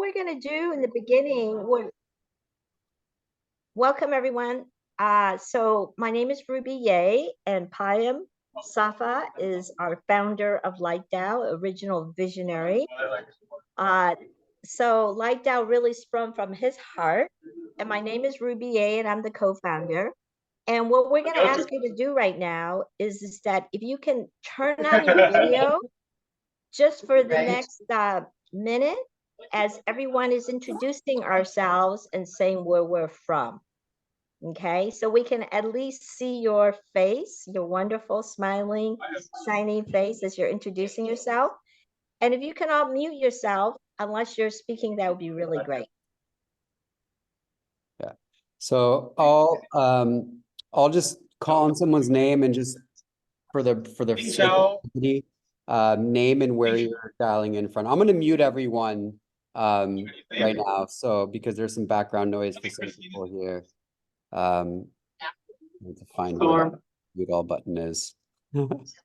we're going to do in the beginning, welcome everyone. So my name is Ruby Ye, and Payam Safa is our founder of LightDAO, original visionary. So LightDAO really sprung from his heart, and my name is Ruby Ye, and I'm the co-founder. And what we're going to ask you to do right now is that if you can turn on your video just for the next minute, as everyone is introducing ourselves and saying where we're from. Okay, so we can at least see your face, your wonderful, smiling, shining face as you're introducing yourself. And if you can all mute yourself, unless you're speaking, that would be really great. Yeah. So I'll just call on someone's name and just for the name and where you're dialing in from. I'm going to mute everyone right now, so because there's some background noise for some people here. I need to find where the mute all button is. Let's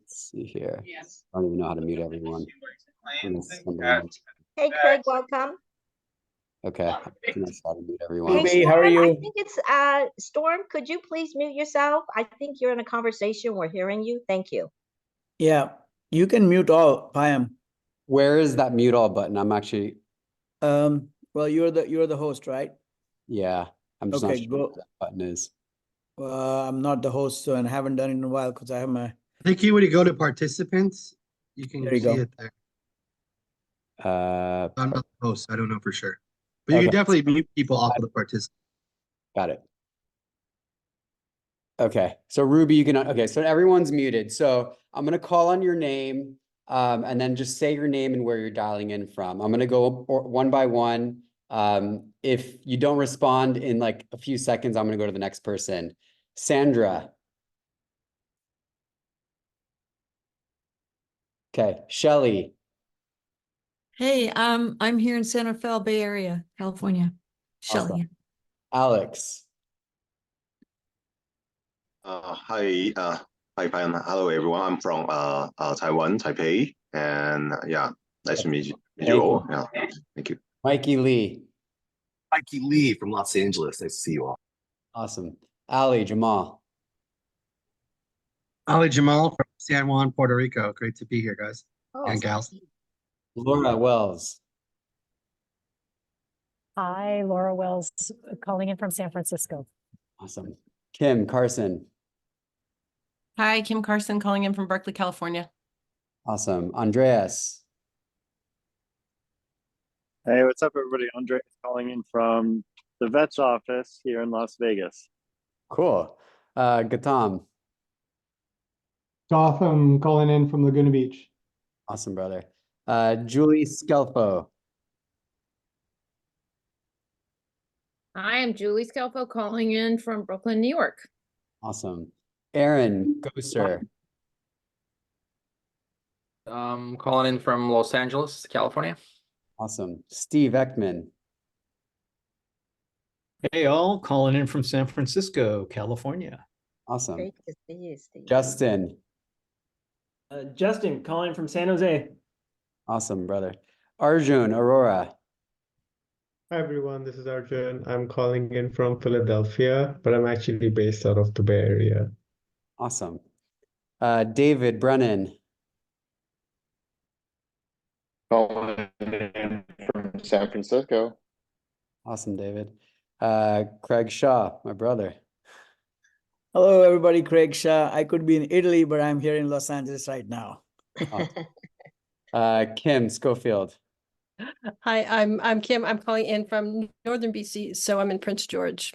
see here. I don't even know how to mute everyone. Hey, Craig, welcome. Okay, I'm gonna try to mute everyone. Hey, Storm, how are you? I think it's Storm. Could you please mute yourself? I think you're in a conversation. We're hearing you. Thank you. Yeah, you can mute all, Payam. Where is that mute all button? I'm actually. Well, you're the host, right? Yeah, I'm just not sure what that button is. I'm not the host, so and haven't done it in a while because I have my. I think when you go to participants, you can see it there. I'm not the host, I don't know for sure. But you can definitely mute people off of the participants. Got it. Okay, so Ruby, you can, okay, so everyone's muted. So I'm gonna call on your name and then just say your name and where you're dialing in from. I'm gonna go one by one. If you don't respond in like a few seconds, I'm gonna go to the next person. Sandra. Okay, Shelly. Hey, I'm here in Santa Fe Bay Area, California. Shelly. Awesome. Alex. Hi, Payam. Hello, everyone. I'm from Taiwan, Taipei, and yeah, nice to meet you all. Yeah, thank you. Mikey Lee. Mikey Lee from Los Angeles. Nice to see you all. Awesome. Ali Jamal. Ali Jamal from San Juan, Puerto Rico. Great to be here, guys and gals. Laura Wells. Hi, Laura Wells, calling in from San Francisco. Awesome. Kim Carson. Hi, Kim Carson, calling in from Berkeley, California. Awesome. Andreas. Hey, what's up, everybody? Andreas calling in from the vet's office here in Las Vegas. Cool. Gautam. Gotham calling in from Laguna Beach. Awesome, brother. Julie Skelfo. I am Julie Skelfo calling in from Brooklyn, New York. Awesome. Aaron Goser. Calling in from Los Angeles, California. Awesome. Steve Ekman. Hey, all. Calling in from San Francisco, California. Awesome. Great to see you, Steve. Justin. Justin, calling from San Jose. Awesome, brother. Arjun Aurora. Hi, everyone. This is Arjun. I'm calling in from Philadelphia, but I'm actually based out of the Bay Area. Awesome. David Brennan. Calling in from San Francisco. Awesome, David. Craig Shaw, my brother. Hello, everybody. Craig Shaw. I could be in Italy, but I'm here in Los Angeles right now. Awesome. Kim Schofield. Hi, I'm Kim. I'm calling in from Northern BC, so I'm in Prince George.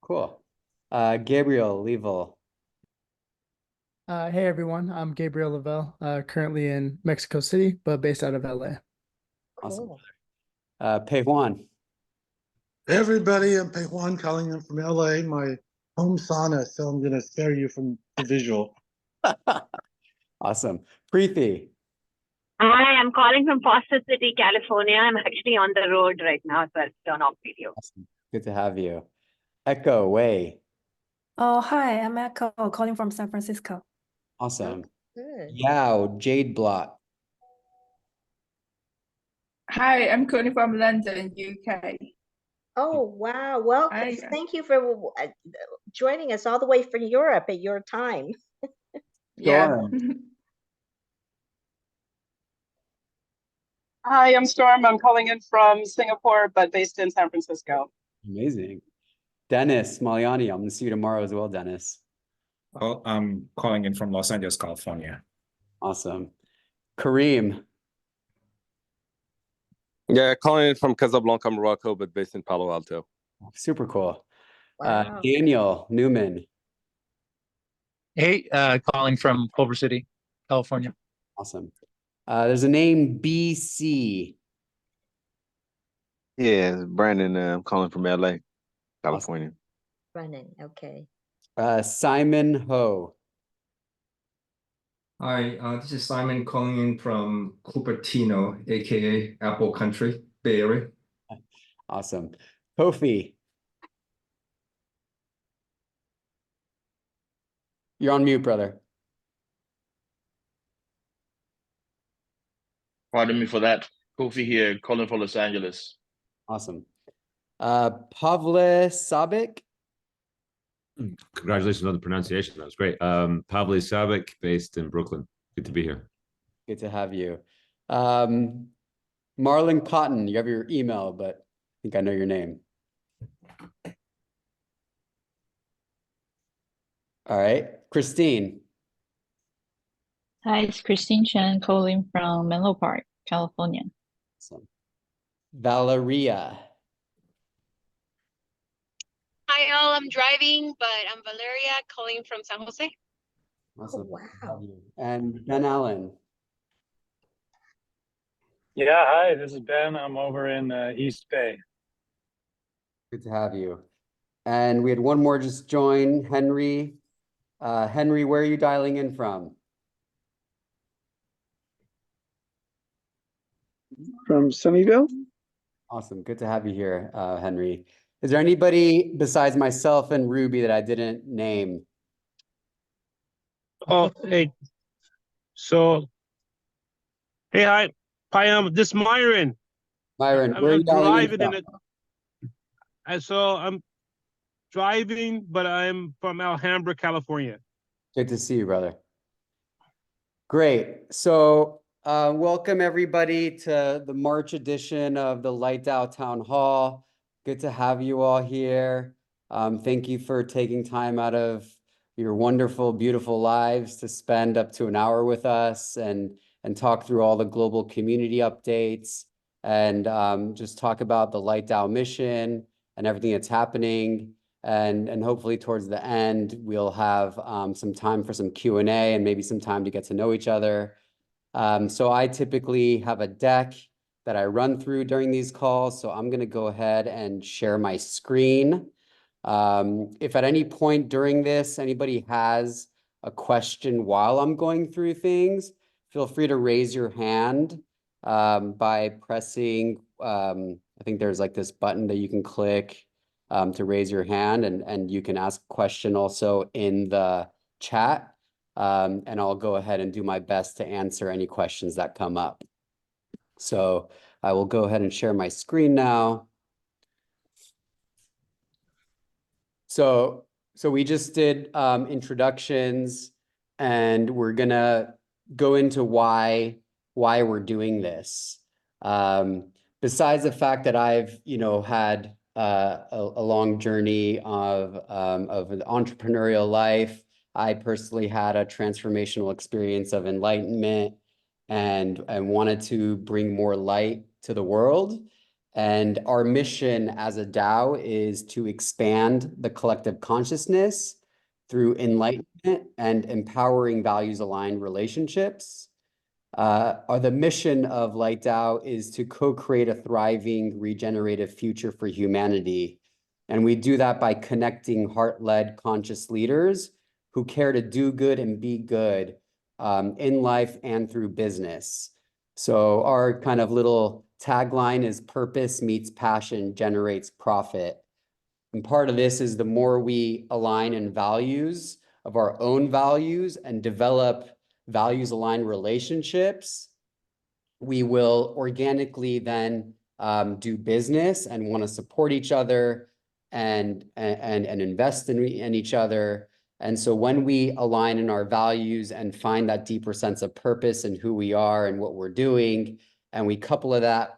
Cool. Gabriel Level. Hey everyone, I'm Gabriel Lavelle, currently in Mexico City, but based out of LA. Awesome. Pei Juan. Hey everybody, I'm Pei Juan calling in from LA, my home sauna, so I'm gonna spare you from the visual. Awesome. Preeti. Hi, I'm calling from Foster City, California. I'm actually on the road right now, so I'll turn off video. Awesome. Good to have you. Echo Wei. Oh, hi, I'm Echo calling from San Francisco. Awesome. Good. Yao Jade Block. Hi, I'm calling from London, UK. Oh, wow. Well, Hi. thank you for joining us all the way from Europe at your time. Yeah. Hi, I'm Storm. I'm calling in from Singapore, but based in San Francisco. Amazing. Dennis Maliani, I'm gonna see you tomorrow as well, Dennis. Well, I'm calling in from Los Angeles, California. Awesome. Kareem. Yeah, calling in from Casablanca, Morocco, but based in Palo Alto. Super cool. Wow. Daniel Newman. Hey, calling from Culver City, California. Awesome. There's a name BC. Yeah, Brandon, I'm calling from LA, California. Running. Okay. Simon Ho. Hi, this is Simon calling in from Cupertino, aka Apple Country, Bay Area. Awesome. Kofi. You're on mute, brother. Pardon me for that. Kofi here, calling from Los Angeles. Awesome. Pavle Sabik. Congratulations on the pronunciation. That was great. Pavle Sabik, based in Brooklyn. Good to be here. Good to have you. Marlon Cotton, you have your email, but I think I know your name. All right. Christine. Hi, it's Christine Chen calling from Menlo Park, California. Awesome. Valeria. Hi all, I'm driving, but I'm Valeria calling from San Jose. Awesome. Oh, wow. And Ben Allen. Yeah, hi, this is Ben. I'm over in East Bay. Good to have you. And we had one more just join, Henry. Henry, where are you dialing in from? From Sunnyvale. Awesome. Good to have you here, Henry. Is there anybody besides myself and Ruby that I didn't name? Oh, hey. So, hey, hi, this is Myron. Myron, where are you dialing in from? So I'm driving, but I'm from Alhambra, California. Good to see you, brother. Great. So welcome everybody to the March edition of the Light DAO Town Hall. Good to have you all here. Thank you for taking time out of your wonderful, beautiful lives to spend up to an hour with us and talk through all the global community updates and just talk about the Light DAO mission and everything that's happening. And hopefully towards the end, we'll have some time for some Q&A and maybe some time to get to know each other. So I typically have a deck that I run through during these calls. So I'm going to go ahead and share my screen. If at any point during this, anybody has a question while I'm going through things, feel free to raise your hand by pressing, I think there's like this button that you can click to raise your hand, and you can ask a question also in the chat. And I'll go ahead and do my best to answer any questions that come up. So I will go ahead and share my screen now. So we just did introductions, and we're gonna go into why we're doing this. Besides the fact that I've had a long journey of an entrepreneurial life, I personally had a transformational experience of enlightenment and wanted to bring more light to the world. And our mission as a DAO is to expand the collective consciousness through enlightenment and empowering values-aligned relationships. The mission of Light DAO is to co-create a thriving, regenerative future for humanity. And we do that by connecting heart-led conscious leaders who care to do good and be good in life and through business. So our kind of little tagline is purpose meets passion generates profit. And part of this is the more we align in values of our own values and develop values-aligned relationships, we will organically then do business and want to support each other and invest in each other. And so when we align in our values and find that deeper sense of purpose in who we are and what we're doing, and we couple that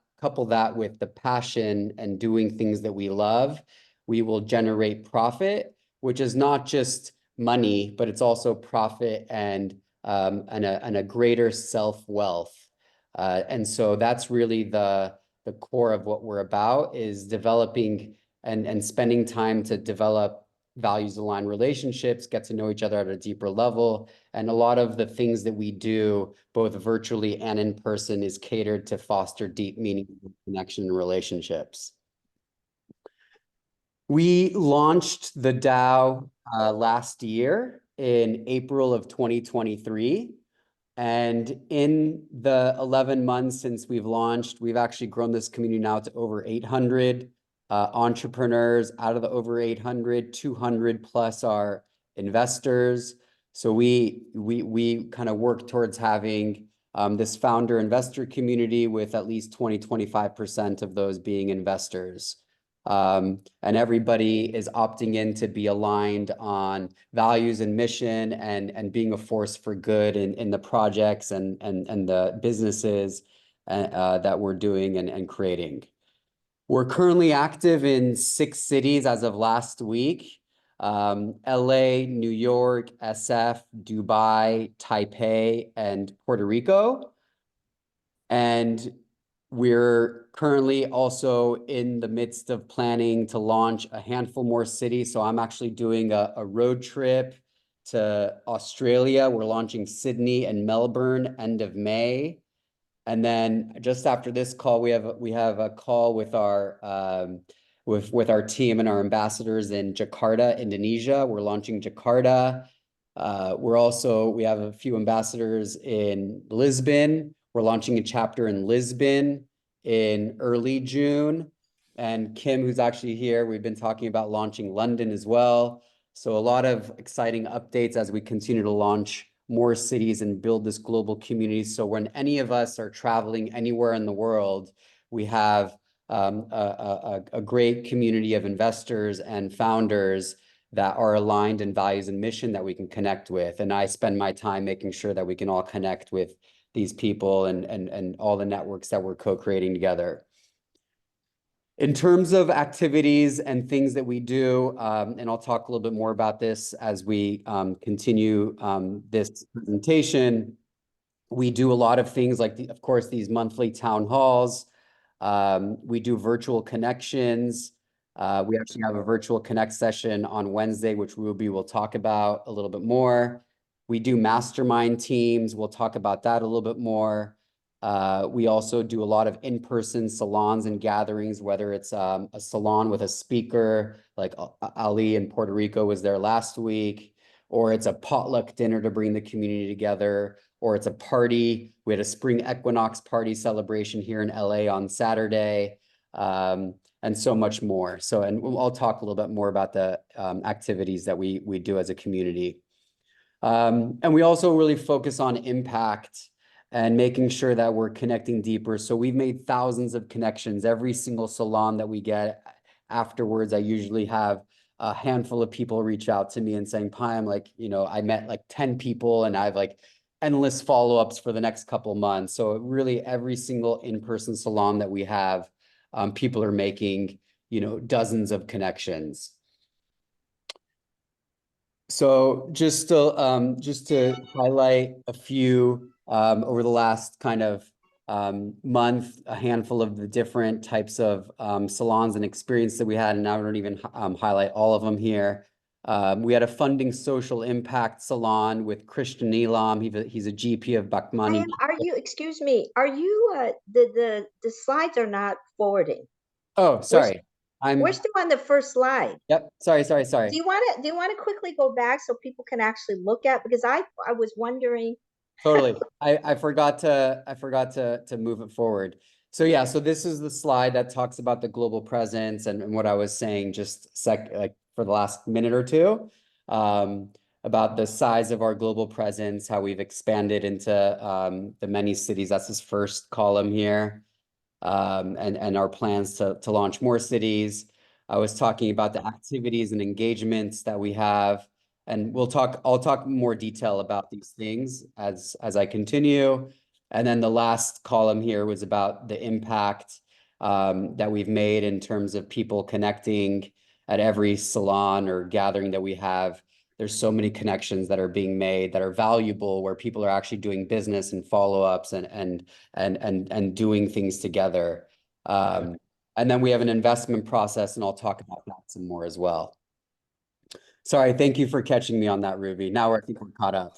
with the passion and doing things that we love, we will generate profit, which is not just money, but it's also profit and a greater self-wealth. And so that's really the core of what we're about, is developing and spending time to develop values-aligned relationships, get to know each other at a deeper level. And a lot of the things that we do, both virtually and in person, is catered to foster deep, meaningful connection and relationships. We launched the DAO last year in April of 2023. And in the 11 months since we've launched, we've actually grown this community now to over 800 entrepreneurs. Out of the over 800, 200 plus are investors. So we kind of work towards having this founder investor community with at least 20-25% of those being investors. And everybody is opting in to be aligned on values and mission and being a force for good in the projects and the businesses that we're doing and creating. We're currently active in 6 cities as of last week: LA, New York, SF, Dubai, Taipei, and Puerto Rico. And we're currently also in the midst of planning to launch a handful more cities. So I'm actually doing a road trip to Australia. We're launching Sydney and Melbourne end of May. And then just after this call, we have a call with our with our team and our ambassadors in Jakarta, Indonesia. We're launching Jakarta. We have a few ambassadors in Lisbon. We're launching a chapter in Lisbon in early June. And Kim, who's actually here, we've been talking about launching London as well. So a lot of exciting updates as we continue to launch more cities and build this global community. So when any of us are traveling anywhere in the world, we have a great community of investors and founders that are aligned in values and mission that we can connect with. And I spend my time making sure that we can all connect with these people and all the networks that we're co-creating together. In terms of activities and things that we do, and I'll talk a little bit more about this as we continue this presentation, we do a lot of things like, of course, these monthly town halls. We do virtual connections. We actually have a virtual connect session on Wednesday, which Ruby will talk about a little bit more. We do mastermind teams. We'll talk about that a little bit more. We also do a lot of in-person salons and gatherings, whether it's a salon with a speaker, like Ali in Puerto Rico was there last week, or it's a potluck dinner to bring the community together, or it's a party. We had a spring equinox party celebration here in LA on Saturday, and so much more. And I'll talk a little bit more about the activities that we do as a community. And we also really focus on impact and making sure that we're connecting deeper. So we've made thousands of connections. Every single salon that we get afterwards, I usually have a handful of people reach out to me and saying, Payam, like, I met like 10 people and I have like endless follow-ups for the next couple months. So really every single in-person salon that we have, people are making, dozens of connections. So just to highlight a few, over the last kind of month, a handful of the different types of salons and experience that we had, and I don't even highlight all of them here. We had a funding social impact salon with Christian Elam. He's a GP of Bakmani. Excuse me, are you, the slides are not forwarding. Oh, sorry. We're still on the first slide. Yep. Sorry. Do you want to quickly go back so people can actually look at, because I was wondering. Totally. I forgot to move it forward. So yeah, so this is the slide that talks about the global presence and what I was saying just for the last minute or two. about the size of our global presence, how we've expanded into the many cities. That's his first column here. And our plans to launch more cities. I was talking about the activities and engagements that we have, and I'll talk more detail about these things as I continue. And then the last column here was about the impact that we've made in terms of people connecting at every salon or gathering that we have. There's so many connections that are being made that are valuable, where people are actually doing business and follow-ups and doing things together. And then we have an investment process, and I'll talk about that some more as well. Sorry, thank you for catching me on that, Ruby. Now I think we're caught up.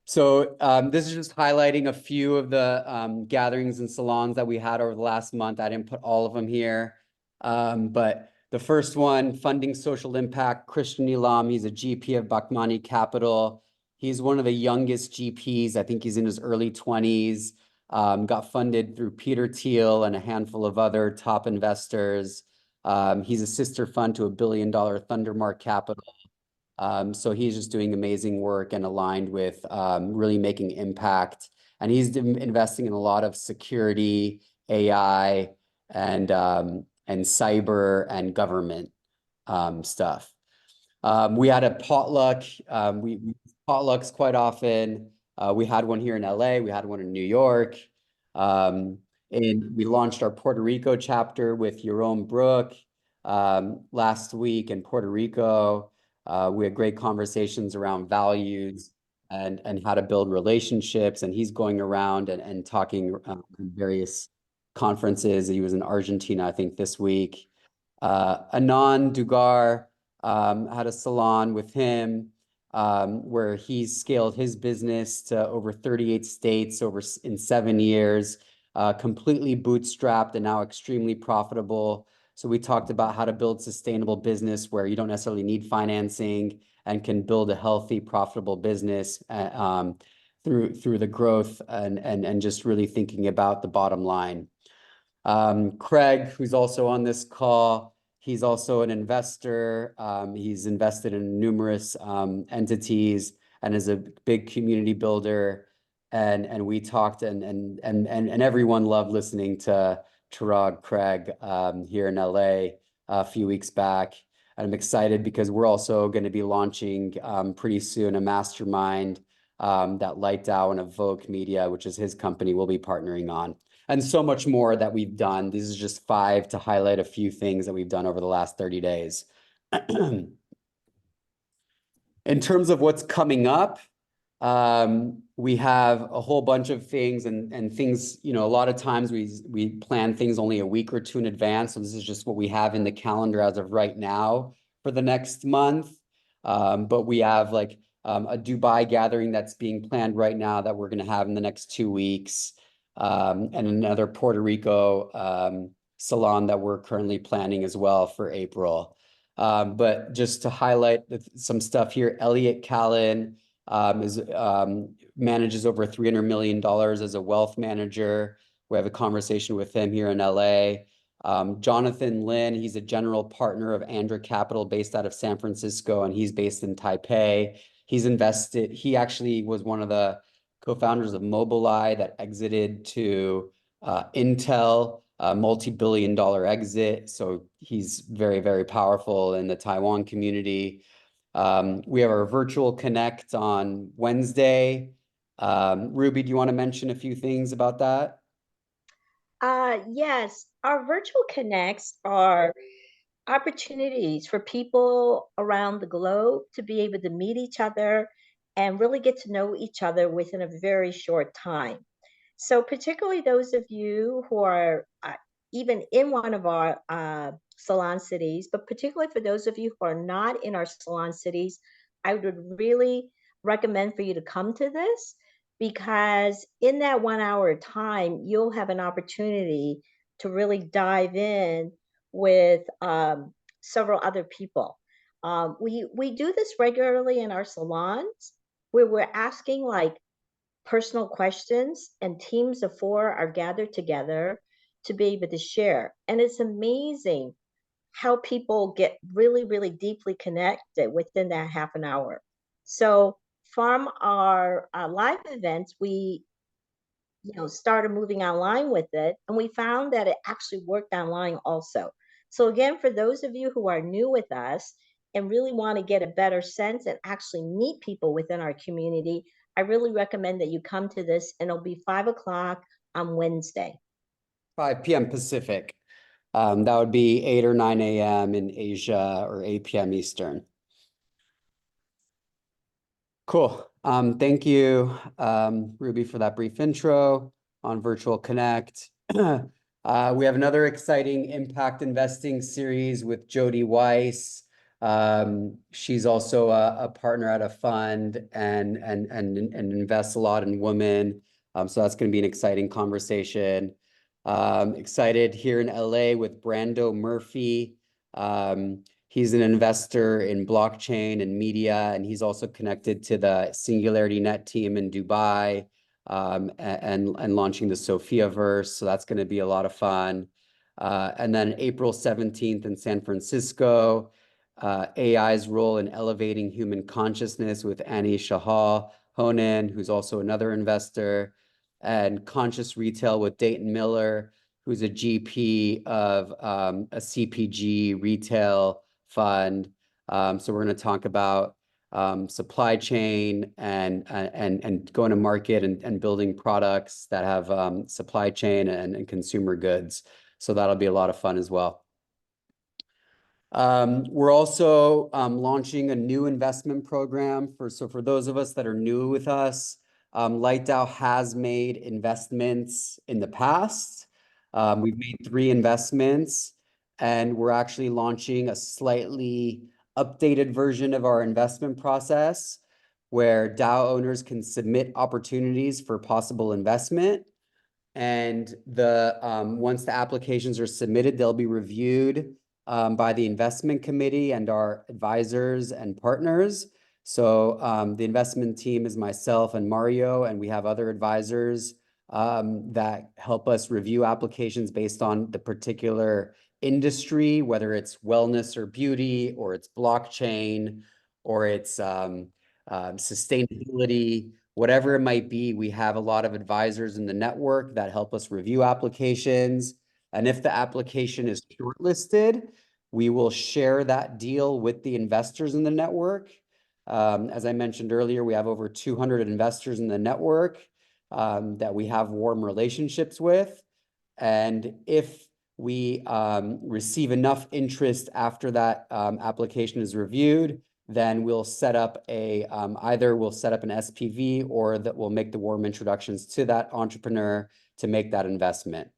So this is just highlighting a few of the gatherings and salons that we had over the last month. I didn't put all of them here, but the first one, Funding Social Impact, Christian Ilam, he's a GP of Bakmani Capital. He's one of the youngest GPs. I think he's in his early 20s, got funded through Peter Thiel and a handful of other top investors. He's a sister fund to $1 billion Thundermark Capital. So he's just doing amazing work and aligned with really making impact. And he's investing in a lot of security, AI, and cyber and government stuff. We had a potluck. We potlucks quite often. We had one here in LA. We had one in New York. And we launched our Puerto Rico chapter with Jerome Brook last week in Puerto Rico. We had great conversations around values and how to build relationships. And he's going around and talking at various conferences. He was in Argentina, I think, this week. Anand Dugar had a salon with him where he's scaled his business to over 38 states in 7 years, completely bootstrapped and now extremely profitable. So we talked about how to build sustainable business where you don't necessarily need financing and can build a healthy, profitable business through the growth and just really thinking about the bottom line. Craig, who's also on this call, he's also an investor. He's invested in numerous entities and is a big community builder. And we talked and everyone loved listening to Chirag Craig here in LA a few weeks back. And I'm excited because we're also going to be launching pretty soon a mastermind that Light DAO and Evoke Media, which is his company, will be partnering on. And so much more that we've done. This is just 5 to highlight a few things that we've done over the last 30 days. In terms of what's coming up, we have a whole bunch of things and things, a lot of times we plan things only a week or 2 in advance. So this is just what we have in the calendar as of right now for the next month. But we have like a Dubai gathering that's being planned right now that we're going to have in the next 2 weeks. And another Puerto Rico salon that we're currently planning as well for April. But just to highlight some stuff here, Elliot Callan manages over $300 million as a wealth manager. We have a conversation with him here in LA. Jonathan Lin, he's a general partner of Andra Capital based out of San Francisco, and he's based in Taipei. He actually was one of the co-founders of Mobileye that exited to Intel, a multi-billion-dollar exit. So he's very, very powerful in the Taiwan community. We have our virtual connect on Wednesday. Ruby, do you want to mention a few things about that? Yes, our virtual connects are opportunities for people around the globe to be able to meet each other and really get to know each other within a very short time. So particularly those of you who are even in one of our salon cities, but particularly for those of you who are not in our salon cities, I would really recommend for you to come to this, because in that 1 hour time, you'll have an opportunity to really dive in with several other people. We do this regularly in our salons where we're asking like personal questions, and teams of 4 are gathered together to be able to share. And it's amazing how people get really, really deeply connected within that half an hour. So from our live events, we started moving online with it, and we found that it actually worked online also. So again, for those of you who are new with us and really want to get a better sense and actually meet people within our community, I really recommend that you come to this, and it'll be 5 o'clock on Wednesday. 5 p.m. Pacific. That would be 8 or 9 a.m. in Asia, or 8 p.m. Eastern. Cool. Thank you, Ruby, for that brief intro on Virtual Connect. We have another exciting impact investing series with Jody Weiss. She's also a partner at a fund and invests a lot in women. So that's going to be an exciting conversation. Excited here in LA with Brando Murphy. He's an investor in blockchain and media, and he's also connected to the Singularity Net team in Dubai, and launching the Sophiaverse. So that's going to be a lot of fun. And then April 17th in San Francisco, AI's role in elevating human consciousness with Annie Shahal Honan, who's also another investor, and Conscious Retail with Dayton Miller, who's a GP of a CPG retail fund. So we're going to talk about supply chain and going to market and building products that have supply chain and consumer goods. So that'll be a lot of fun as well. We're also launching a new investment program for those of us that are new with us. LightDAO has made investments in the past. We've made 3 investments, and we're actually launching a slightly updated version of our investment process where DAO owners can submit opportunities for possible investment. And once the applications are submitted, they'll be reviewed by the investment committee and our advisors and partners. So the investment team is myself and Mario, and we have other advisors that help us review applications based on the particular industry, whether it's wellness or beauty, or it's blockchain, or it's sustainability, whatever it might be. We have a lot of advisors in the network that help us review applications. And if the application is shortlisted, we will share that deal with the investors in the network. As I mentioned earlier, we have over 200 investors in the network that we have warm relationships with. And if we receive enough interest after that application is reviewed, then we'll set up either we'll set up an SPV, or that we'll make the warm introductions to that entrepreneur to make that investment.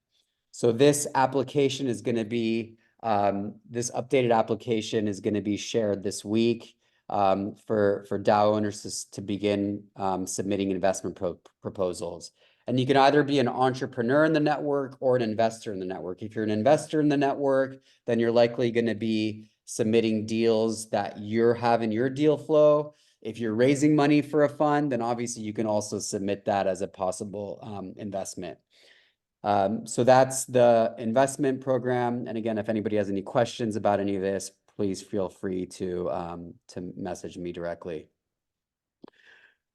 So this application is going to be, this updated application is going to be shared this week for DAO owners to begin submitting investment proposals. And you can either be an entrepreneur in the network or an investor in the network. If you're an investor in the network, then you're likely going to be submitting deals that you're having your deal flow. If you're raising money for a fund, then obviously you can also submit that as a possible investment. So that's the investment program. And again, if anybody has any questions about any of this, please feel free to message me directly.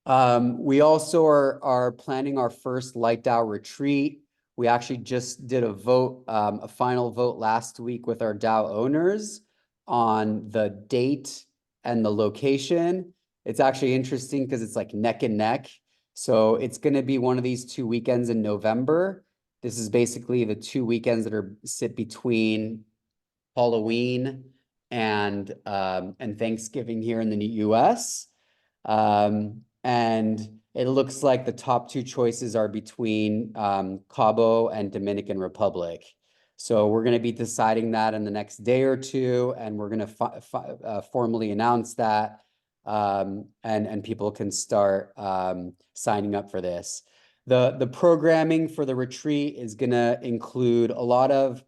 We also are planning our first LightDAO retreat. We actually just did a vote, a final vote last week with our DAO owners on the date and the location. It's actually interesting because it's like neck and neck. So it's going to be one of these 2 weekends in November. This is basically the 2 weekends that sit between Halloween and Thanksgiving here in the US. And it looks like the top 2 choices are between Cabo and Dominican Republic. So we're going to be deciding that in the next day or 2, and we're going to formally announce that, and people can start signing up for this. The programming for the retreat is going to include a lot of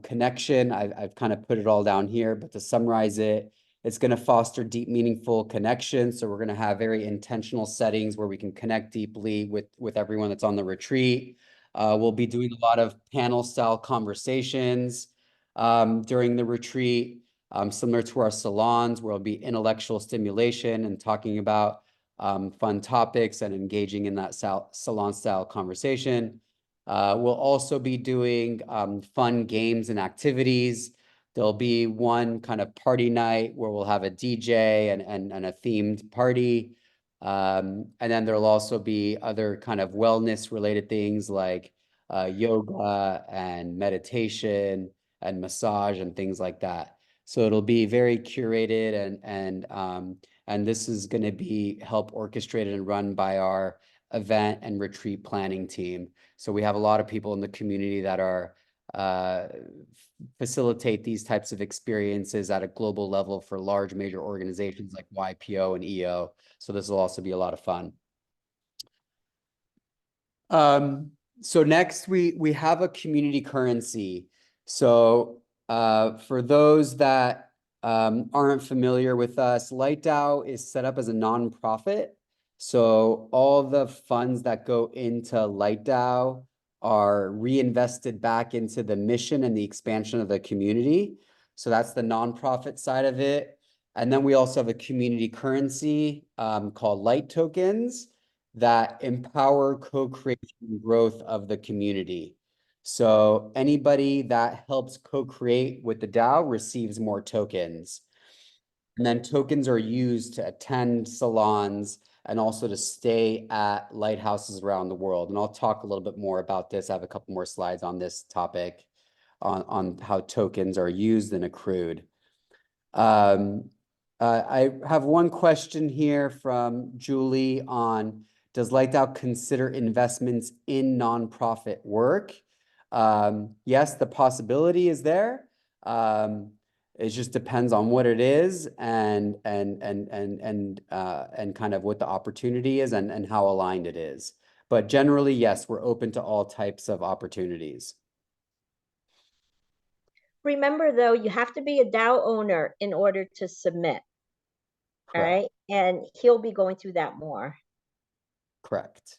connection. I've kind of put it all down here, but to summarize it, it's going to foster deep, meaningful connection. So we're going to have very intentional settings where we can connect deeply with everyone that's on the retreat. We'll be doing a lot of panel style conversations. during the retreat, similar to our salons, where it'll be intellectual stimulation and talking about fun topics and engaging in that salon style conversation. We'll also be doing fun games and activities. There'll be one kind of party night where we'll have a DJ and a themed party. And then there'll also be other kind of wellness related things like yoga and meditation and massage and things like that. So it'll be very curated and this is going to be help orchestrated and run by our event and retreat planning team. So we have a lot of people in the community that are facilitate these types of experiences at a global level for large major organizations like YPO and EO. So this will also be a lot of fun. So next we have a community currency. So for those that aren't familiar with us, LightDAO is set up as a nonprofit. So all the funds that go into LightDAO are reinvested back into the mission and the expansion of the community. So that's the nonprofit side of it. And then we also have a community currency called Light Tokens that empower co-creation and growth of the community. So anybody that helps co-create with the DAO receives more tokens. And then tokens are used to attend salons and also to stay at lighthouses around the world. And I'll talk a little bit more about this. I have a couple more slides on this topic on how tokens are used and accrued. I have one question here from Julie on, does LightDAO consider investments in nonprofit work? Yes, the possibility is there. It just depends on what it is and kind of what the opportunity is and how aligned it is. But generally, yes, we're open to all types of opportunities. Remember, though, you have to be a DAO owner in order to submit. Correct. All right. And he'll be going through that more. Correct.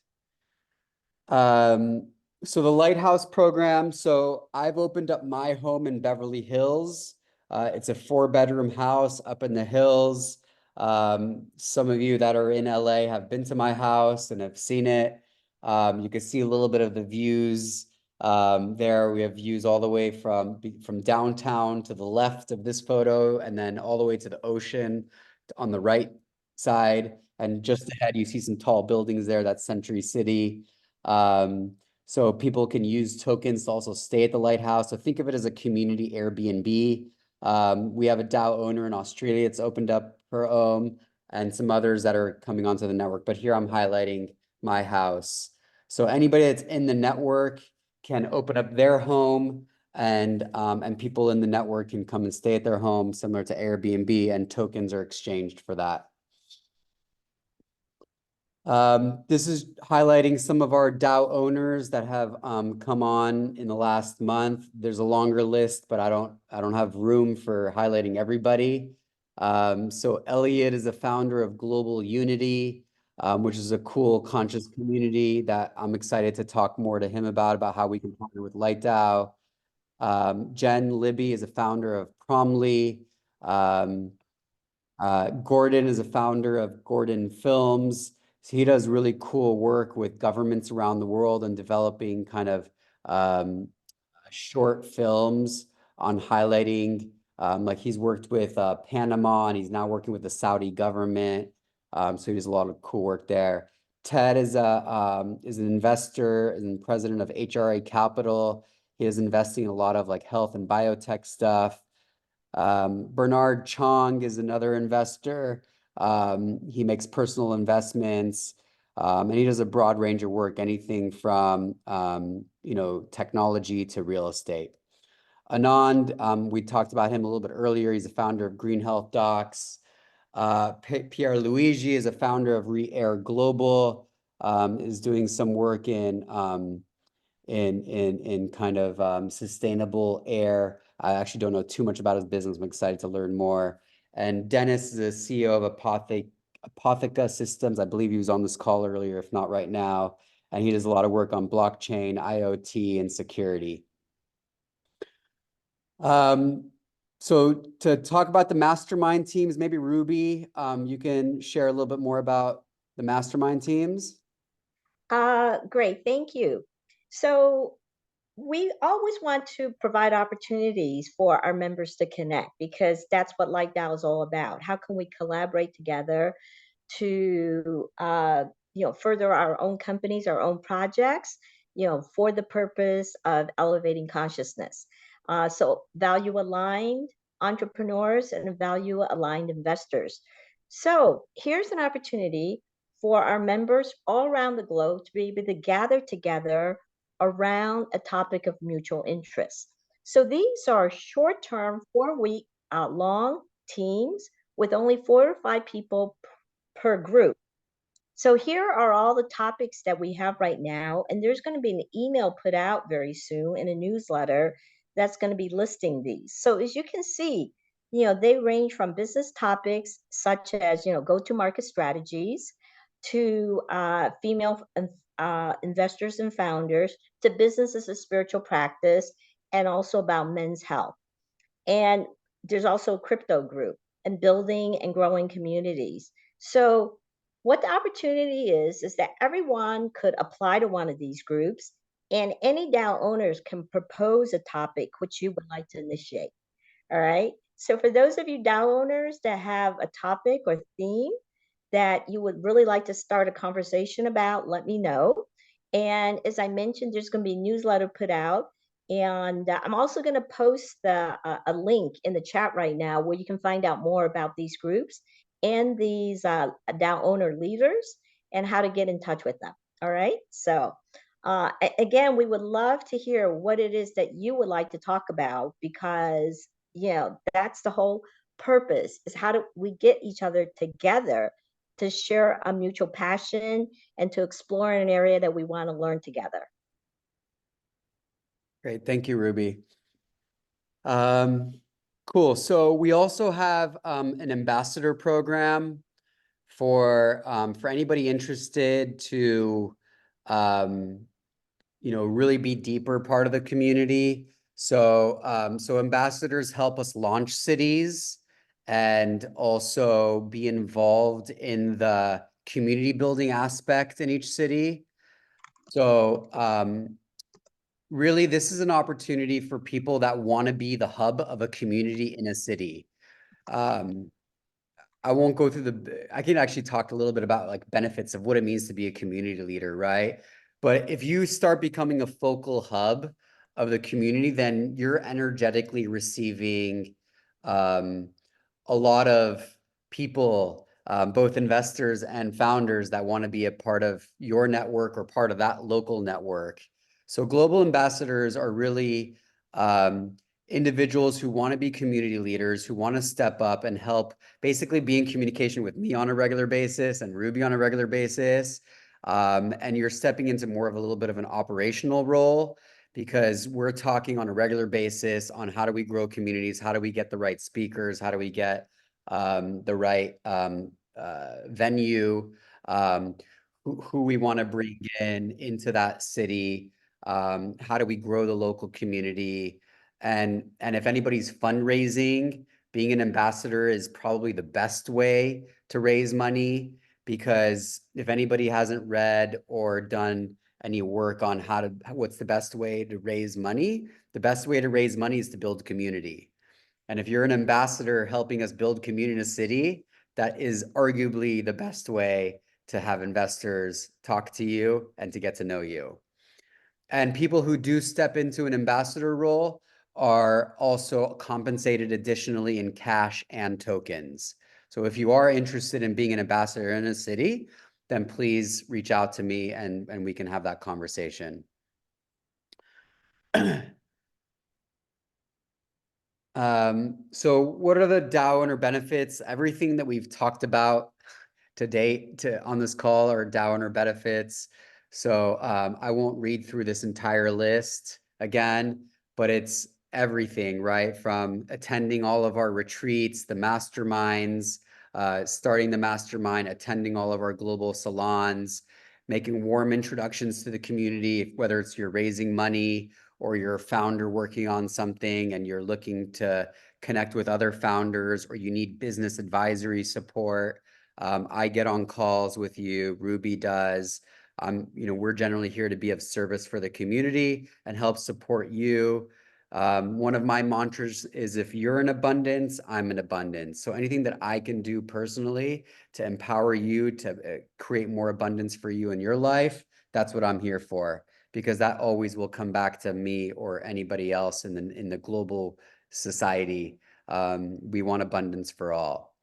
So the Lighthouse program. So I've opened up my home in Beverly Hills. It's a 4-bedroom house up in the hills. Some of you that are in LA have been to my house and have seen it. You can see a little bit of the views there. We have views all the way from downtown to the left of this photo, and then all the way to the ocean on the right side. And just ahead, you see some tall buildings there. That's Century City. So people can use tokens to also stay at the lighthouse. So think of it as a community Airbnb. We have a DAO owner in Australia. It's opened up her own, and some others that are coming onto the network. But here I'm highlighting my house. So anybody that's in the network can open up their home, and people in the network can come and stay at their home, similar to Airbnb, and tokens are exchanged for that. This is highlighting some of our DAO owners that have come on in the last month. There's a longer list, but I don't have room for highlighting everybody. So Elliot is a founder of Global Unity, which is a cool conscious community that I'm excited to talk more to him about how we can partner with LightDAO. Jen Libby is a founder of Promly. Gordon is a founder of Gordon Films. So he does really cool work with governments around the world and developing kind of short films on highlighting, like he's worked with Panama, and he's now working with the Saudi government. So he does a lot of cool work there. Ted is an investor and president of HRA Capital. He is investing in a lot of like health and biotech stuff. Bernard Chong is another investor. He makes personal investments, and he does a broad range of work, anything from, technology to real estate. Anand, we talked about him a little bit earlier. He's a founder of Green Health Docs. Pierre Luigi is a founder of Re-Air Global, is doing some work in kind of sustainable air. I actually don't know too much about his business. I'm excited to learn more. And Dennis is the CEO of Apotheca Systems. I believe he was on this call earlier, if not right now. And he does a lot of work on blockchain, IoT, and security. So to talk about the mastermind teams, maybe Ruby, you can share a little bit more about the mastermind teams. Great, thank you. So we always want to provide opportunities for our members to connect because that's what Like DAO is all about. How can we collaborate together to further our own companies, our own projects, for the purpose of elevating consciousness. So value aligned entrepreneurs and value aligned investors. So here's an opportunity for our members all around the globe to be able to gather together around a topic of mutual interest. So these are short-term, 4-week long teams with only 4 or 5 people per group. So here are all the topics that we have right now, and there's going to be an email put out very soon in a newsletter that's going to be listing these. So as you can see, they range from business topics such as, go-to-market strategies to female investors and founders to business as a spiritual practice and also about men's health. And there's also a crypto group and building and growing communities. So what the opportunity is that everyone could apply to one of these groups and any DAO owners can propose a topic which you would like to initiate. All right. So for those of you DAO owners that have a topic or theme that you would really like to start a conversation about, let me know. And as I mentioned, there's going to be a newsletter put out. And I'm also going to post a link in the chat right now where you can find out more about these groups and these DAO owner leaders and how to get in touch with them. All right. So again, we would love to hear what it is that you would like to talk about because, that's the whole purpose is how do we get each other together to share a mutual passion and to explore an area that we want to learn together. Great. Thank you, Ruby. Cool. So we also have an ambassador program for anybody interested to, really be deeper part of the community. So, so ambassadors help us launch cities and also be involved in the community building aspect in each city. So, really, this is an opportunity for people that want to be the hub of a community in a city. I won't go through I can actually talk a little bit about like benefits of what it means to be a community leader, right? But if you start becoming a focal hub of the community, then you're energetically receiving a lot of people, both investors and founders that want to be a part of your network or part of that local network. So global ambassadors are really individuals who want to be community leaders, who want to step up and help basically be in communication with me on a regular basis and Ruby on a regular basis. And you're stepping into more of a little bit of an operational role because we're talking on a regular basis on how do we grow communities, how do we get the right speakers, how do we get the right venue, who we want to bring into that city, how do we grow the local community, and if anybody's fundraising, being an ambassador is probably the best way to raise money, because if anybody hasn't read or done any work on what's the best way to raise money, the best way to raise money is to build community. And if you're an ambassador helping us build community in a city, that is arguably the best way to have investors talk to you and to get to know you. And people who do step into an ambassador role are also compensated additionally in cash and tokens. So if you are interested in being an ambassador in a city, then please reach out to me and we can have that conversation. So what are the DAO owner benefits? Everything that we've talked about to date on this call are DAO owner benefits. So I won't read through this entire list again, but it's everything, right? From attending all of our retreats, the masterminds, starting the mastermind, attending all of our global salons, making warm introductions to the community, whether it's you're raising money or you're a founder working on something and you're looking to connect with other founders, or you need business advisory support. I get on calls with you, Ruby does. We're generally here to be of service for the community and help support you. One of my mantras is, if you're in abundance, I'm in abundance. So anything that I can do personally to empower you to create more abundance for you in your life, that's what I'm here for, because that always will come back to me or anybody else in the global society. We want abundance for all.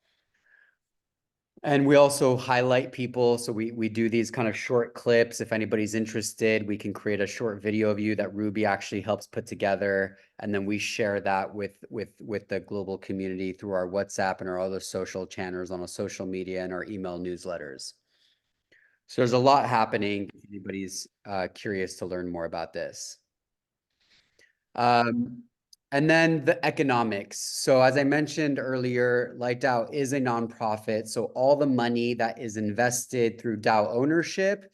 And we also highlight people. So we do these kind of short clips. If anybody's interested, we can create a short video of you that Ruby actually helps put together. And then we share that with the global community through our WhatsApp and our other social channels on our social media and our email newsletters. So there's a lot happening. If anybody's curious to learn more about this. And then the economics. So as I mentioned earlier, Like DAO is a nonprofit. So all the money that is invested through DAO ownership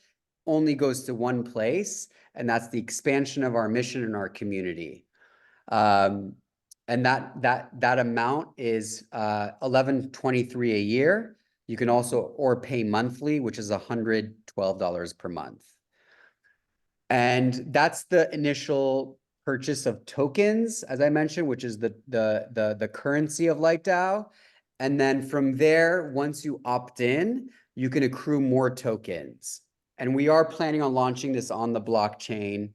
only goes to one place, and that's the expansion of our mission in our community. And that amount is $11.23 a year. You can also pay monthly, which is $112 per month. And that's the initial purchase of tokens, as I mentioned, which is the currency of Like DAO. And then from there, once you opt in, you can accrue more tokens. And we are planning on launching this on the blockchain,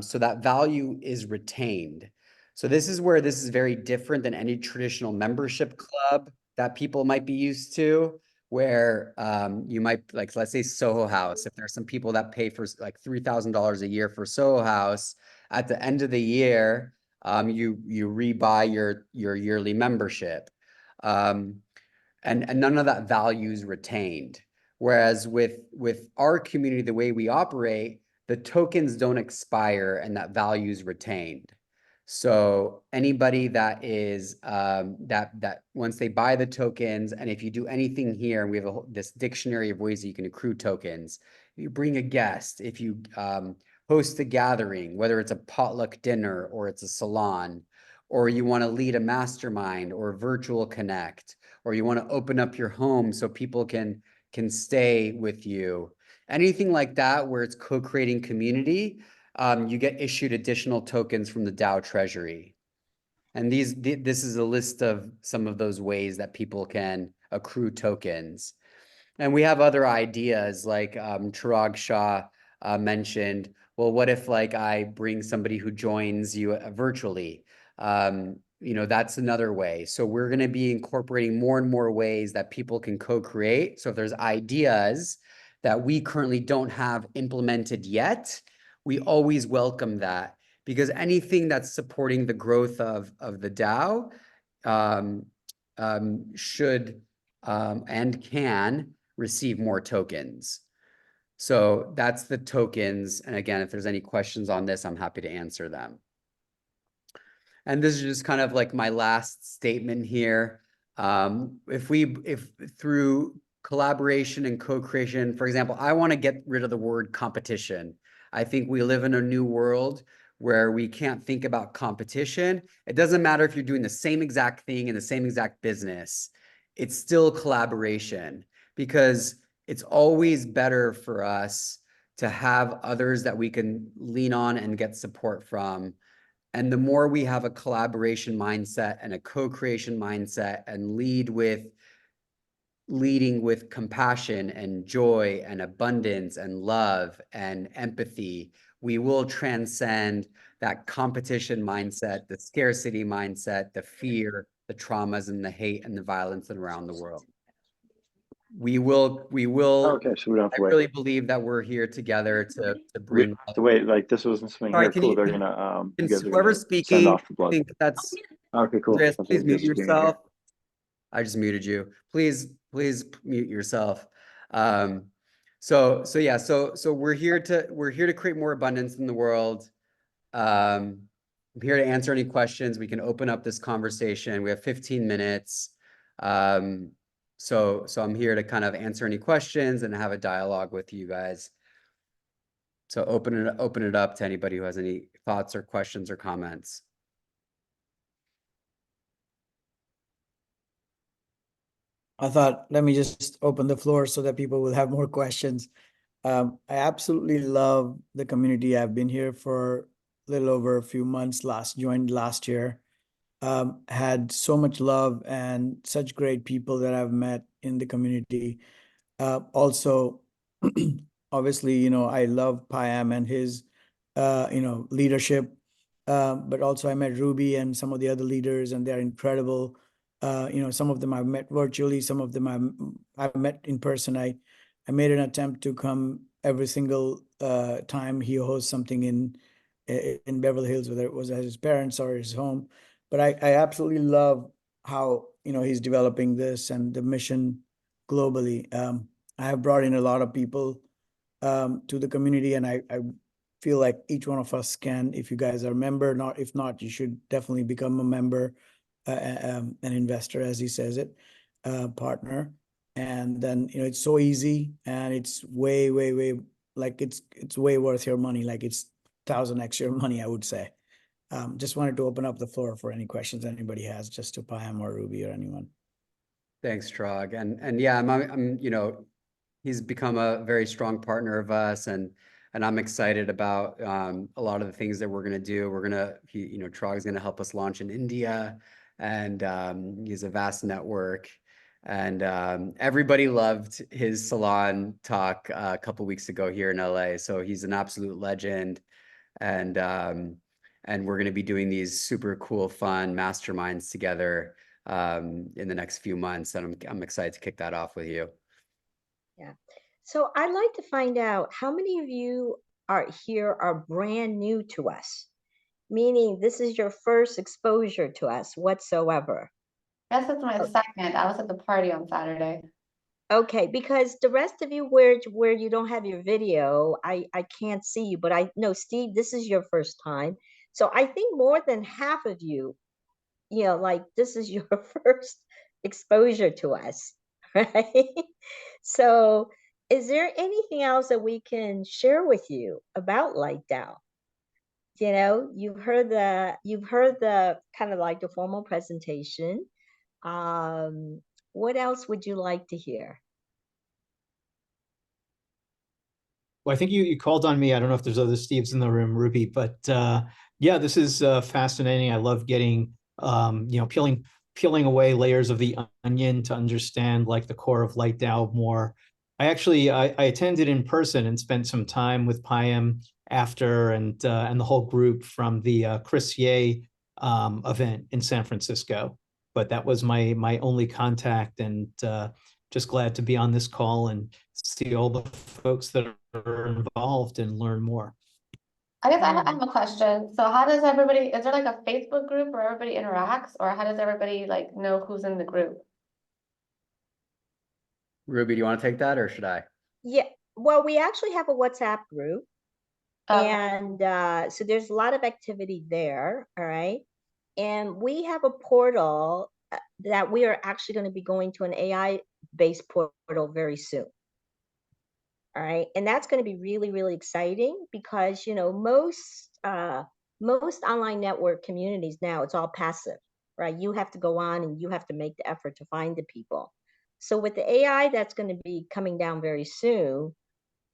so that value is retained. So this is where this is very different than any traditional membership club that people might be used to, where you might, like, let's say Soho House. If there's some people that pay for like $3,000 a year for Soho House, at the end of the year, you rebuy your yearly membership, and none of that value is retained. Whereas with our community, the way we operate, the tokens don't expire and that value is retained. So anybody that is that once they buy the tokens, and if you do anything here, and we have this dictionary of ways that you can accrue tokens. If you bring a guest, if you host a gathering, whether it's a potluck dinner or it's a salon, or you want to lead a mastermind or a virtual connect, or you want to open up your home so people can stay with you, anything like that where it's co-creating community, you get issued additional tokens from the DAO treasury. And this is a list of some of those ways that people can accrue tokens. And we have other ideas, like Chirag Shah mentioned. Well, what if like I bring somebody who joins you virtually? That's another way. So we're going to be incorporating more and more ways that people can co-create. So if there's ideas that we currently don't have implemented yet, we always welcome that, because anything that's supporting the growth of the DAO should and can receive more tokens. So that's the tokens. And again, if there's any questions on this, I'm happy to answer them. And this is just kind of like my last statement here. If through collaboration and co-creation, for example, I want to get rid of the word competition. I think we live in a new world where we can't think about competition. It doesn't matter if you're doing the same exact thing in the same exact business. It's still collaboration, because it's always better for us to have others that we can lean on and get support from. And the more we have a collaboration mindset and a co-creation mindset and leading with compassion and joy and abundance and love and empathy, we will transcend that competition mindset, the scarcity mindset, the fear, the traumas and the hate and the violence around the world. We will. Okay, so we don't have to I wait. really believe that we're here together to We bring. have to wait. Like, this wasn't something Sorry, here. Cool. They're gonna you guys are whoever's gonna send speaking, off the I blood. think that's Okay, cool. Andreas, Okay, please mute just being yourself. here. I just muted you. Please mute yourself. So we're here to create more abundance in the world. I'm here to answer any questions. We can open up this conversation. We have 15 minutes. So I'm here to kind of answer any questions and have a dialogue with you guys. So open it up to anybody who has any thoughts or questions or comments. I thought, let me just open the floor so that people will have more questions. I absolutely love the community. I've been here for a little over a few months, joined last year. Had so much love and such great people that I've met in the community. Also, obviously, you know, I love Payam and his, you know, leadership. But also I met Ruby and some of the other leaders, and they're incredible. You know, some of them I've met virtually, some of them I've met in person. I made an attempt to come every single time he hosts something in Beverly Hills, whether it was at his parents' or his home. But I absolutely love how, you know, he's developing this and the mission globally. I have brought in a lot of people to the community, and I feel like each one of us can, if you guys are a member, if not, you should definitely become a member, an investor, as he says it, partner. And then, you know, it's so easy, and it's way, like it's way worth your money. Like it's 1,000x your money, I would say. Just wanted to open up the floor for any questions anybody has, just to Payam or Ruby or anyone. Thanks, Trog. And yeah, I'm you know, he's become a very strong partner of us, and I'm excited about a lot of the things that we're gonna do. You know, Trog's gonna help us launch in India, and he has a vast network. And everybody loved his salon talk a couple weeks ago here in LA. So he's an absolute legend, and we're going to be doing these super cool, fun masterminds together in the next few months, and I'm excited to kick that off with you. Yeah. So I'd like to find out how many of you are brand new to us, meaning this is your first exposure to us whatsoever. Yes, it's my second. I was at the party on Saturday. Okay, because the rest of you where you don't have your video, I can't see you, but I know, Steve, this is your first time. So I think more than half of you, you know, like this is your first exposure to us, right? So is there anything else that we can share with you about LightDAO? You know, you've heard the kind of like the formal presentation. What else would you like to hear? Well, I think you called on me. I don't know if there's other Steves in the room, Ruby, but yeah, this is fascinating. I love getting, you know, peeling away layers of the onion to understand like the core of LightDAO more. I attended in person and spent some time with Payam after, and the whole group from the Chris Ye event in San Francisco. But that was my only contact, and just glad to be on this call and see all the folks that are involved and learn more. I guess I have a question. So how does everybody, is there like a Facebook group where everybody interacts, or how does everybody like know who's in the group? Ruby, do you want to take that, or should I? Yeah, well, we actually have a WhatsApp group. And so there's a lot of activity there, all right? And we have a portal that we are actually going to be going to an AI-based portal very soon. All right, and that's going to be really, really exciting because, you know, most online network communities now, it's all passive, right? You have to go on and you have to make the effort to find the people. So with the AI that's going to be coming down very soon,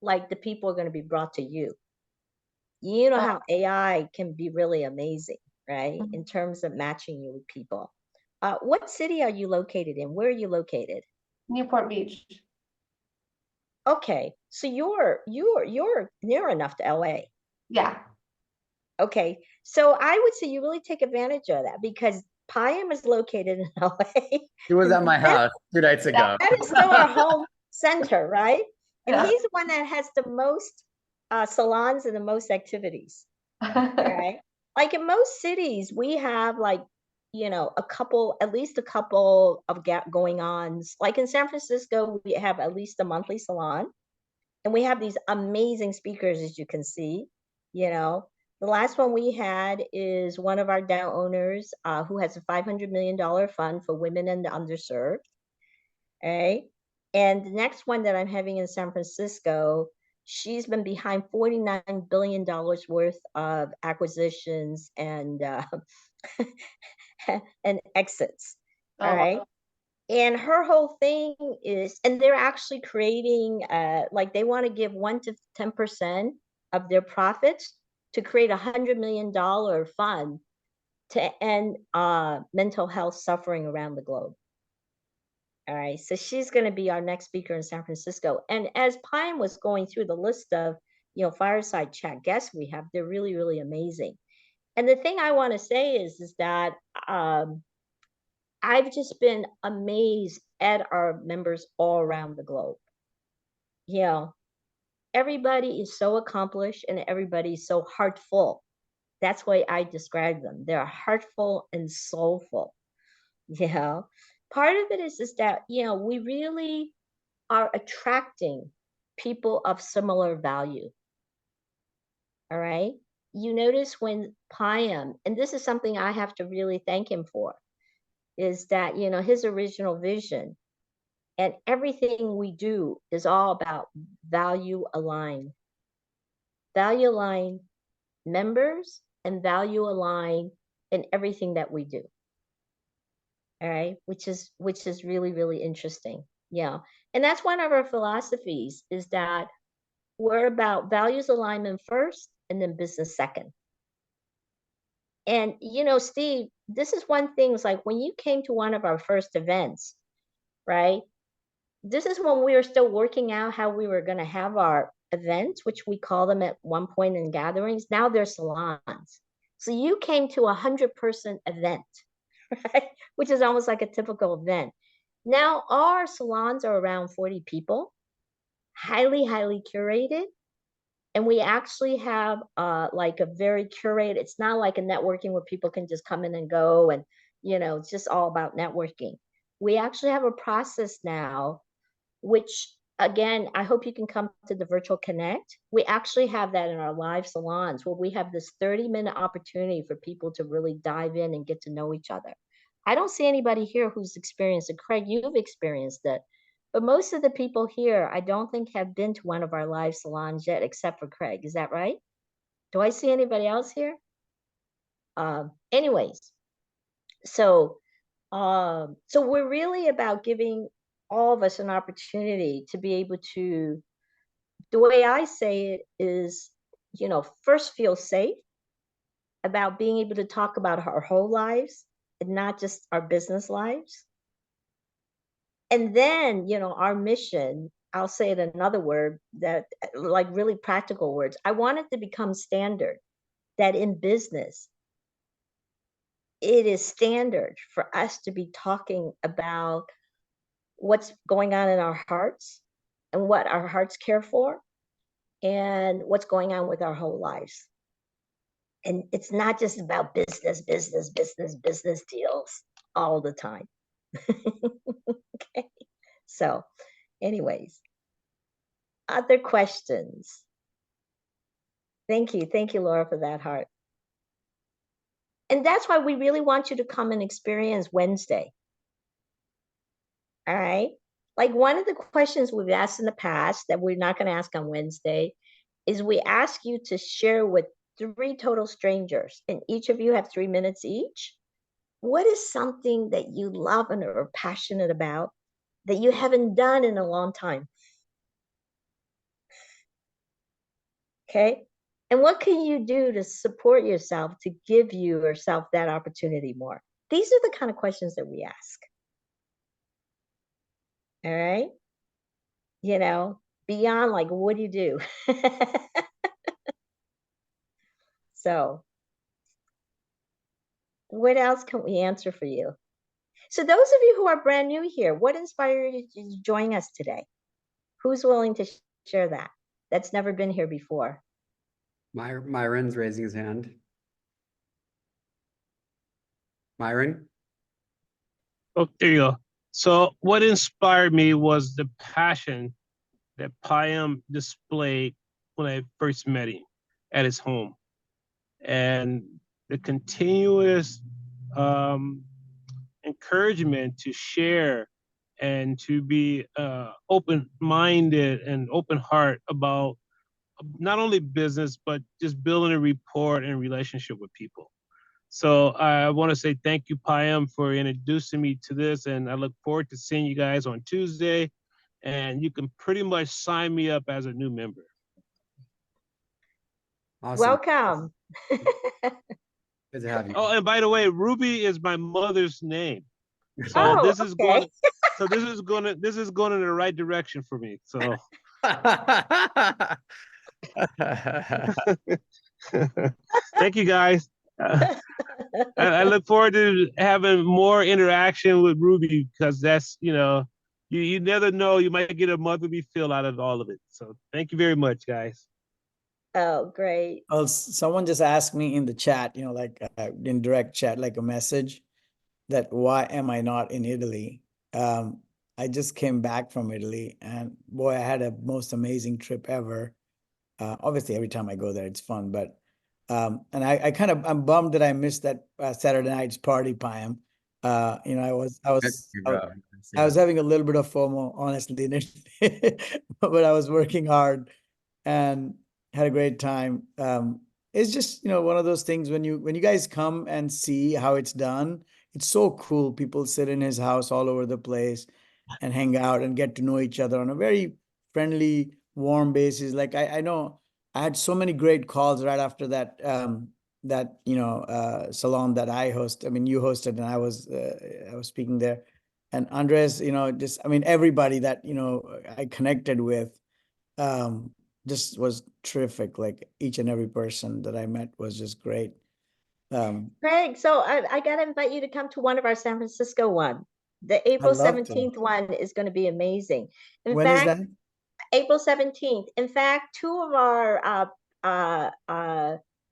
like the people are going to be brought to you. You know how AI can be really amazing, right? In terms of matching you with people. What city are you located in? Where are you located? Newport Beach. Okay, so you're near enough to LA. Yeah. Okay, so I would say you really take advantage of that because Payam is located in LA. He was at my house 2 nights ago. That is still our home center, right? And he's the one that has the most salons and the most activities, right? Like in most cities, we have like, you know, at least a couple of going ons. Like in San Francisco, we have at least a monthly salon, and we have these amazing speakers, as you can see. You know, the last one we had is one of our DAO owners who has a $500 million fund for women and the underserved. right? And the next one that I'm having in San Francisco, she's been behind $49 billion worth of acquisitions and and exits. All right. And her whole thing is, and they're actually creating, like they want to give 1 to 10% of their profits to create $100 million fund to end mental health suffering around the globe. All right, so she's going to be our next speaker in San Francisco. And as Pine was going through the list of, fireside chat guests we have, they're really, really amazing. And the thing I want to say is that I've just been amazed at our members all around the globe. Everybody is so accomplished and everybody's so heartful. That's why I describe them. They're heartful and soulful. Part of it is that, we really are attracting people of similar value. All right. You notice when Payam, and this is something I have to really thank him for, is that, his original vision and everything we do is all about value aligned members and value aligned in everything that we do. All right, which is really, really interesting. Yeah. And that's one of our philosophies, is that we're about values alignment first and then business second. And, Steve, this is one thing, it's like when you came to one of our first events, right? This is when we were still working out how we were going to have our events, which we call them at one point in gatherings. Now they're salons. So you came to 100-person event, right? Which is almost like a typical event. Now our salons are around 40 people, highly, highly curated. And we actually have like a very curated, it's not like a networking where people can just come in and go and, it's just all about networking. We actually have a process now, which again, I hope you can come to the Virtual Connect. We actually have that in our live salons where we have this 30-minute opportunity for people to really dive in and get to know each other. I don't see anybody here who's experienced it. Craig, you've experienced it. But most of the people here, I don't think have been to one of our live salons yet, except for Craig. Is that right? Do I see anybody else here? Anyways, so we're really about giving all of us an opportunity to be able to, the way I say it is, first feel safe about being able to talk about our whole lives and not just our business lives. And then, our mission, I'll say it in another word, that like really practical words, I want it to become standard that in business, it is standard for us to be talking about what's going on in our hearts and what our hearts care for and what's going on with our whole lives. And it's not just about business deals all the time. Okay. So anyways, other questions? Thank you, Laura, for that heart. And that's why we really want you to come and experience Wednesday. All right. Like one of the questions we've asked in the past that we're not going to ask on Wednesday is we ask you to share with 3 total strangers, and each of you have 3 minutes each. What is something that you love and are passionate about that you haven't done in a long time? Okay. And what can you do to support yourself, to give yourself that opportunity more? These are the kind of questions that we ask. All right. Beyond like, what do you do? So what else can we answer for you? So those of you who are brand new here, what inspired you to join us today? Who's willing to share that? That's never been here before. Myron's raising his hand. Myron? Oh, there you go. So what inspired me was the passion that Payam displayed when I first met him at his home. And the continuous encouragement to share and to be open-minded and open heart about not only business, but just building a rapport and relationship with people. So I want to say thank you, Payam, for introducing me to this, and I look forward to seeing you guys on Tuesday. And you can pretty much sign me up as a new member. Awesome. Welcome. Good to have you. Oh, and by the way, Ruby is my mother's name. So Oh, this is okay. this is going in the right direction for me. So thank you guys. I look forward to having more interaction with Ruby, because that's, you never know, you might get a motherly feel out of all of it. So thank you very much, guys. Oh, great. Well, someone just asked me in the chat, like in direct chat, like a message, that why am I not in Italy? I just came back from Italy, and boy, I had a most amazing trip ever. Obviously, every time I go there, it's fun, but and I'm bummed that I missed that Saturday night's party, Payam. I was having a little bit of FOMO, honestly, but I was working hard and had a great time. It's just, one of those things when you guys come and see how it's done, it's so cool. People sit in his house all over the place and hang out and get to know each other on a very friendly, warm basis. Like I know I had so many great calls right after that salon that I host. I mean, you hosted, and I was speaking there. And Andres, everybody that I connected with just was terrific. Like each and every person that I met was just great. Craig, so I got to invite you to come to one of our San Francisco one. The April 17th one is going to be amazing. When is that? April 17th. In fact, two of our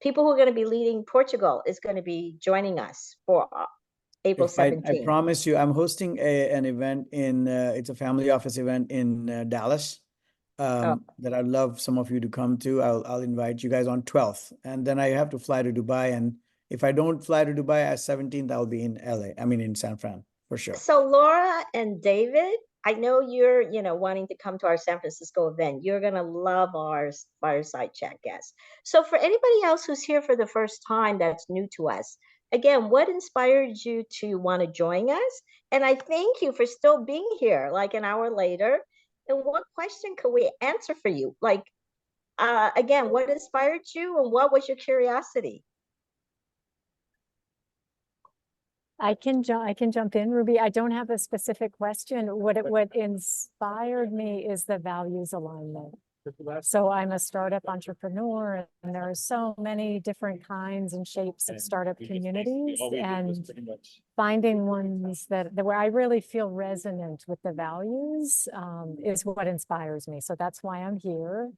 people who are going to be leading Portugal is going to be joining us for April 17th. I promise you, I'm hosting an event it's a family office event in Dallas that I'd love some of you to come to. I'll invite you guys on 12th. And then I have to fly to Dubai. And if I don't fly to Dubai at 17th, I'll be in LA. I mean, in San Fran, for sure. So Laura and David, I know you're, wanting to come to our San Francisco event. You're going to love our Fireside Chat guests. So for anybody else who's here for the first time that's new to us, again, what inspired you to want to join us? And I thank you for still being here like an hour later. And what question could we answer for you? Like, again, what inspired you and what was your curiosity? I can jump in, Ruby. I don't have a specific question. What inspired me is the values alignment. So I'm a startup entrepreneur, and there are so many different kinds and shapes of startup communities, and finding ones that where I really feel resonant with the values is what inspires me. So that's why I'm here.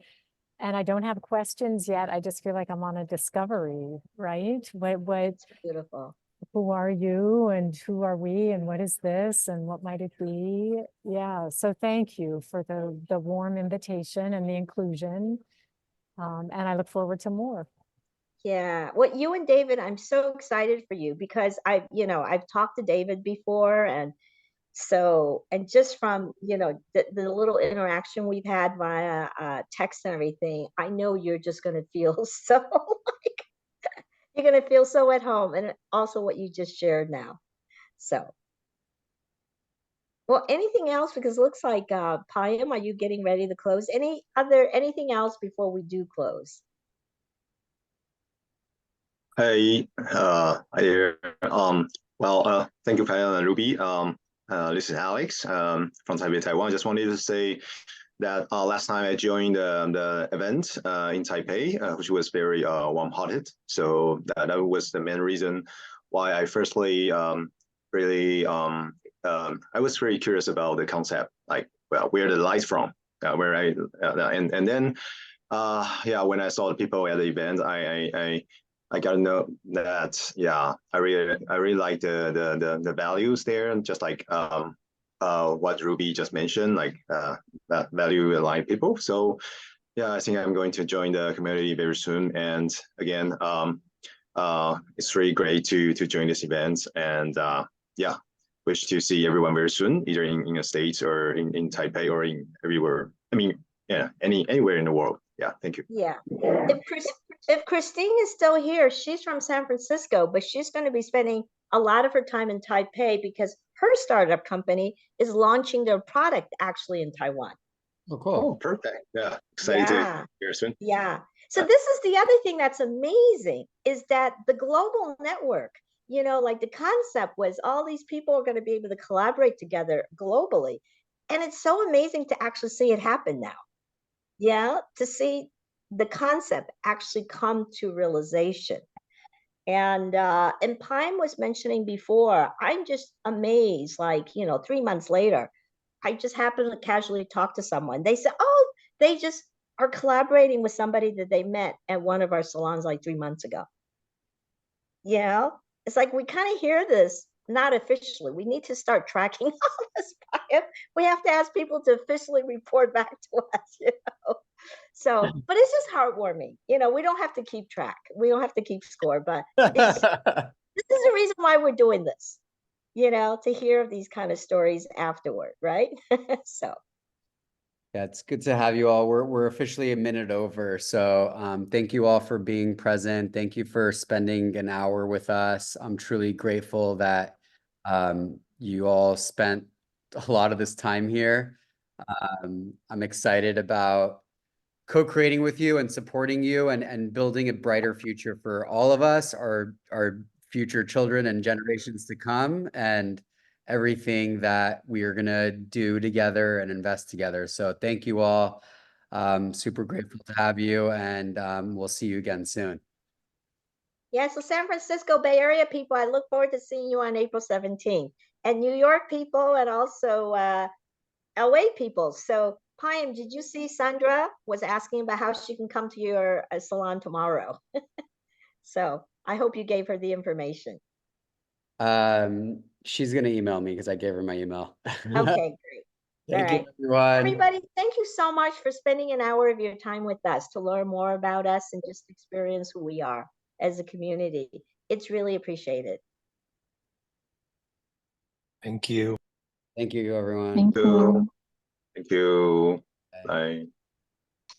And I don't have questions yet. I just feel like I'm on a discovery, right? What beautiful. Who are you and who are we and what is this and what might it be? Yeah, so thank you for the warm invitation and the inclusion. And I look forward to more. Yeah, well, you and David, I'm so excited for you because I've talked to David before, and so, and just from, the little interaction we've had via text and everything, I know you're just going to feel so you're going to feel so at home, and also what you just shared now. So, well, anything else? Because it looks like Payam, are you getting ready to close? Anything else before we do close? Hey, hi there. Well, thank you, Payam and Ruby. This is Alex from Taipei, Taiwan. I just wanted to say that last time I joined the event in Taipei, which was very warm-hearted. So that was the main reason why I firstly really I was very curious about the concept, like where the lights from, and then when I saw the people at the event, I got to know that I really like the values there, and just like what Ruby just mentioned, like that value aligned people. So yeah, I think I'm going to join the community very soon. And again, it's really great to join this event. And wish to see everyone very soon, either in the States or in Taipei or in everywhere. I mean, yeah, anywhere in the world. Yeah, thank you. Yeah. If Christine is still here, she's from San Francisco, but she's going to be spending a lot of her time in Taipei because her startup company is launching their product actually in Taiwan. Oh, cool. Oh, perfect. Yeah, excited to hear soon. Yeah. So this is the other thing that's amazing is that the global network, you know, like the concept was all these people are going to be able to collaborate together globally. And it's so amazing to actually see it happen now. Yeah, to see the concept actually come to realization. And Pine was mentioning before, I'm just amazed, like, you know, 3 months later, I just happened to casually talk to someone. They said, oh, they just are collaborating with somebody that they met at one of our salons like 3 months ago. You know, it's like we kind of hear this, not officially. We need to start tracking all this. We have to ask people to officially report back to us, you know. So, but it's just heartwarming. You know, we don't have to keep track. We don't have to keep score, but this is the reason why we're doing this, you know, to hear of these kind of stories afterward, right? So. Yeah, it's good to have you all. We're officially a minute over. So thank you all for being present. Thank you for spending an hour with us. I'm truly grateful that you all spent a lot of this time here. I'm excited about co-creating with you and supporting you and building a brighter future for all of us, our future children and generations to come, and everything that we are going to do together and invest together. So thank you all. Super grateful to have you, and we'll see you again soon. Yeah, so San Francisco Bay Area people, I look forward to seeing you on April 17th. And New York people and also LA people. So Payam, did you see Sandra was asking about how she can come to your salon tomorrow? So I hope you gave her the information. She's going to email me because I gave her my email. Okay, great. Thank you, everyone. Everybody, thank you so much for spending an hour of your time with us to learn more about us and just experience who we are as a community. It's really appreciated. Thank you. Thank you, everyone. Thank you. Thank you. Bye.